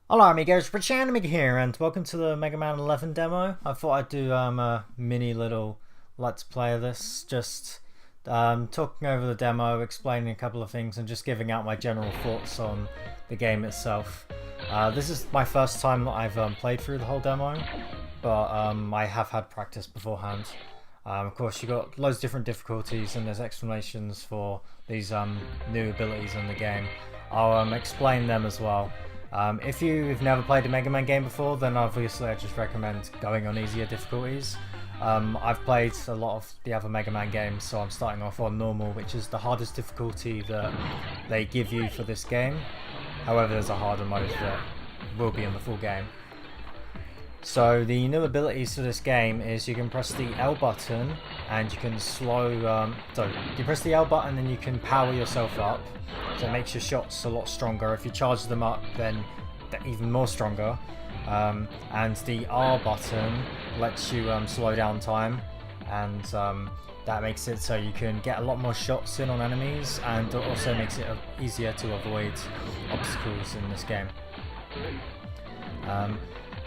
Hello amigos, Rich Anime here and welcome to the Mega Man 11 demo. I thought I'd do a mini little let's play of this, just talking over the demo, explaining a couple of things and just giving out my general thoughts on the game itself. This is my first time that I've played through the whole demo, but I have had practice beforehand. Of course, you got loads of different difficulties and there's explanations for these new abilities in the game. I'll explain them as well. If you've never played a Mega Man game before, then obviously I just recommend going on easier difficulties. I've played a lot of the other Mega Man games, so I'm starting off on normal, which is the hardest difficulty that they give you for this game. However, there's a harder mode that will be in the full game. So the new abilities for this game is you can press the L button and you can you press the L button and you can power yourself up. So it makes your shots a lot stronger. If you charge them up, then they're even more stronger. And the R button lets you slow down time, and that makes it so you can get a lot more shots in on enemies, and it also makes it easier to avoid obstacles in this game.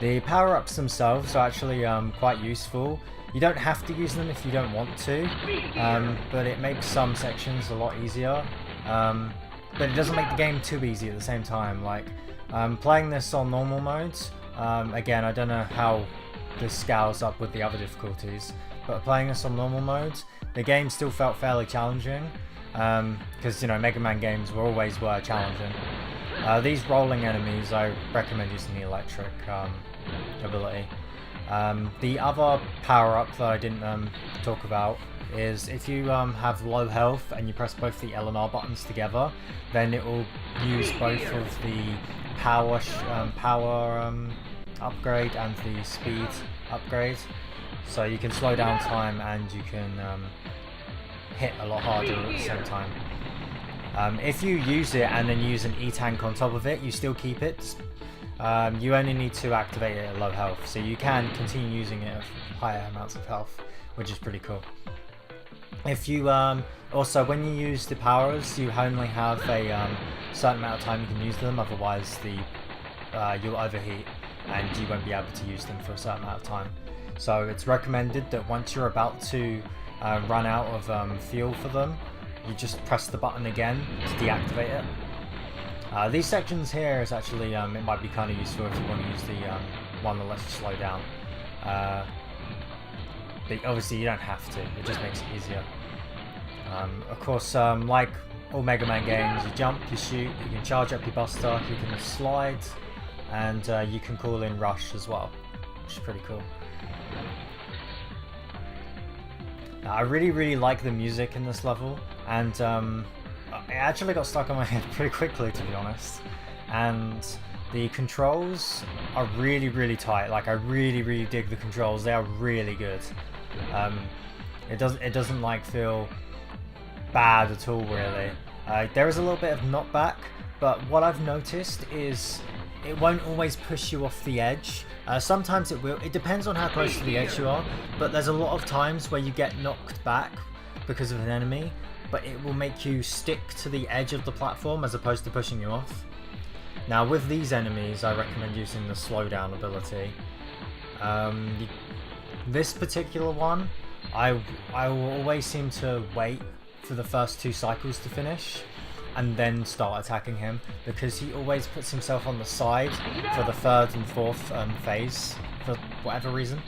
The power-ups themselves are actually quite useful. You don't have to use them if you don't want to, but it makes some sections a lot easier. But it doesn't make the game too easy at the same time. Like, playing this on normal modes, again, I don't know how this scales up with the other difficulties, but playing this on normal modes, the game still felt fairly challenging, because, you know, Mega Man games always were challenging. These rolling enemies, I recommend using the electric ability. The other power-up that I didn't talk about is if you have low health and you press both the L and R buttons together, then it will use both of the power upgrade and the speed upgrade. So you can slow down time and you can hit a lot harder at the same time. If you use it and then use an E-Tank on top of it, you still keep it. You only need to activate it at low health, so you can continue using it at higher amounts of health, which is pretty cool. If you also, when you use the powers, you only have a certain amount of time you can use them, otherwise you'll overheat and you won't be able to use them for a certain amount of time. So it's recommended that once you're about to run out of fuel for them, you just press the button again to deactivate it. These sections here is actually, it might be kind of useful if you want to use the one that lets you slow down. But obviously you don't have to, it just makes it easier. Of course, like all Mega Man games, you jump, you shoot, you can charge up your Buster, you can slide, and you can call in Rush as well, which is pretty cool. Now, I really like the music in this level, and it actually got stuck in my head pretty quickly, to be honest. And the controls are really tight. Like, I really dig the controls. They are really good. It doesn't like feel bad at all, really. There is a little bit of knockback, but what I've noticed is it won't always push you off the edge. Sometimes it will. It depends on how close to the edge you are, but there's a lot of times where you get knocked back because of an enemy, but it will make you stick to the edge of the platform as opposed to pushing you off. Now with these enemies, I recommend using the slowdown ability. This particular one, I will always seem to wait for the first 2 cycles to finish and then start attacking him, because he always puts himself on the side for the 3rd and 4th phase for whatever reason.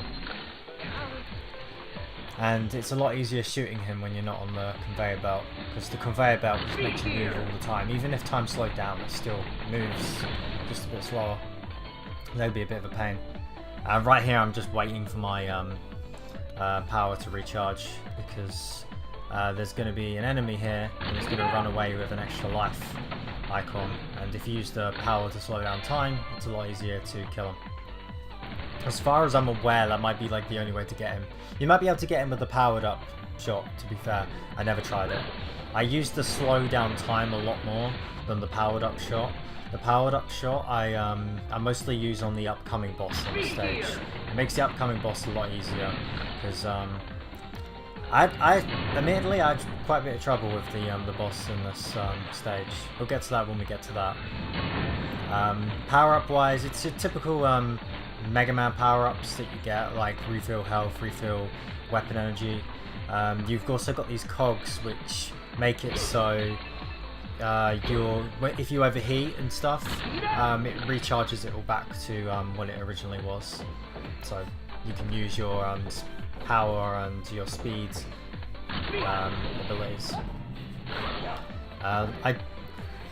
And it's a lot easier shooting him when you're not on the conveyor belt, because the conveyor belt just makes you move all the time. Even if time's slowed down, it still moves just a bit slower. That would be a bit of a pain. Right here I'm just waiting for my power to recharge, because there's going to be an enemy here and he's going to run away with an extra life icon, and if you use the power to slow down time, it's a lot easier to kill him. As far as I'm aware, that might be like the only way to get him. You might be able to get him with the powered up shot, to be fair. I never tried it. I used the slow down time a lot more than the powered up shot. The powered up shot I mostly use on the upcoming boss on the stage. It makes the upcoming boss a lot easier, because admittedly I had quite a bit of trouble with the boss in this stage. We'll get to that when we get to that. Power-up wise, it's your typical Mega Man power-ups that you get, like refill health, refill weapon energy. You've also got these cogs which make it so if you overheat and stuff, it recharges it all back to what it originally was. So you can use your power and your speed abilities.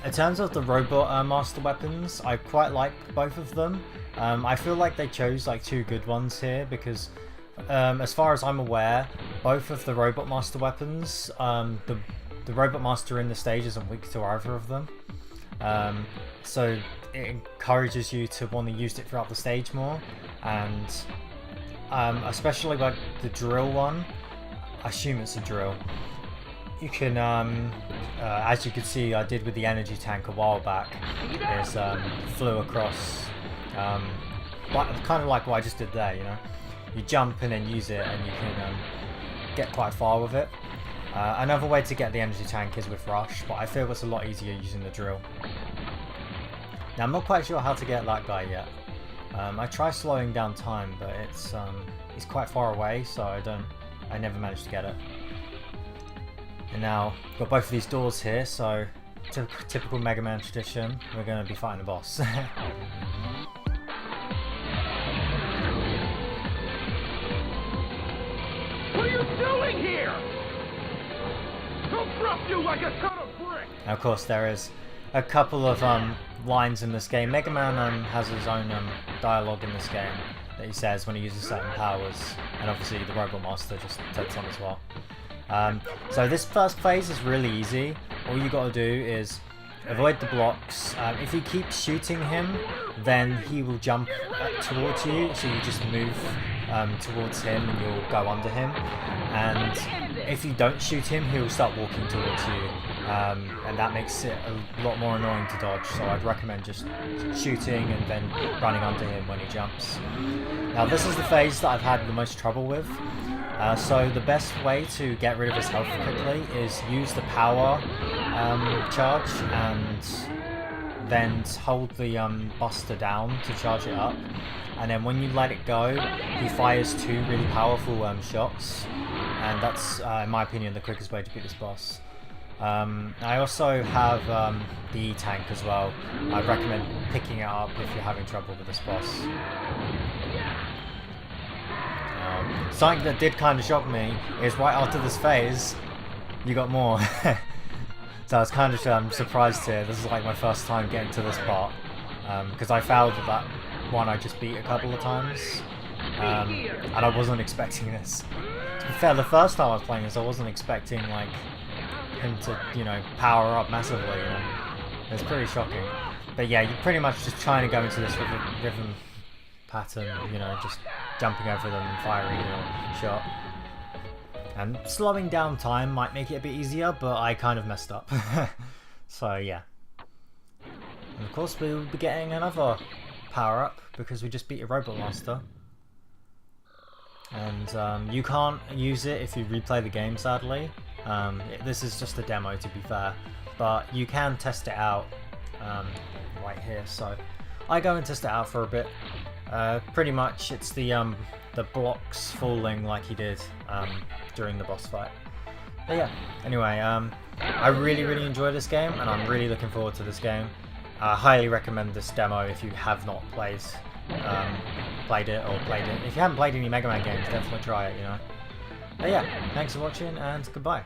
In terms of the robot master weapons, I quite like both of them. I feel like they chose like two good ones here because, as far as I'm aware, both of the robot master weapons, the robot master in the stage isn't weak to either of them. So it encourages you to want to use it throughout the stage more, and especially like the drill one. I assume it's a drill. You can, as you can see, I did with the energy tank a while back, is flew across, kind of like what I just did there, you know. You jump and then use it, and you can get quite far with it. Another way to get the energy tank is with Rush, but I feel it's a lot easier using the drill. Now I'm not quite sure how to get that guy yet. I try slowing down time, but it's quite far away, so I never managed to get it. And now, got both of these doors here, so typical Mega Man tradition, we're going to be fighting the boss. What are you doing here? He'll drop you like a ton of brick! Now, of course, there is a couple of lines in this game. Mega Man has his own dialogue in this game that he says when he uses certain powers, and obviously the Robot Master just takes on as well. So this first phase is really easy. All you got to do is avoid the blocks. If you keep shooting him, then he will jump towards you, so you just move towards him and you'll go under him. And if you don't shoot him, he'll start walking towards you, and that makes it a lot more annoying to dodge. So I'd recommend just shooting and then running under him when he jumps. Now this is the phase that I've had the most trouble with. So the best way to get rid of his health quickly is use the power charge and then hold the buster down to charge it up, and then when you let it go, he fires two really powerful shots, and that's in my opinion the quickest way to beat this boss. I also have the E-Tank as well. I'd recommend picking it up if you're having trouble with this boss. Something that did kind of shock me is right after this phase, you got more. So I was kind of surprised here. This is like my first time getting to this part, because I failed at that one I just beat a couple of times, and I wasn't expecting this. To be fair, the first time I was playing this, I wasn't expecting like him to, you know, power up massively. You know? It's pretty shocking. But yeah, you're pretty much just trying to go into this rhythm pattern, you know, just jumping over them and firing your shot. And slowing down time might make it a bit easier, but I kind of messed up. So yeah. And of course we'll be getting another power up because we just beat a Robot Master. And you can't use it if you replay the game, sadly. This is just a demo, to be fair, but you can test it out right here. So I go and test it out for a bit. Pretty much it's the blocks falling like he did during the boss fight. But yeah, anyway, I really enjoy this game, and I'm really looking forward to this game. I highly recommend this demo if you have not played it. If you haven't played any Mega Man games, definitely try it, you know. But yeah, thanks for watching and goodbye.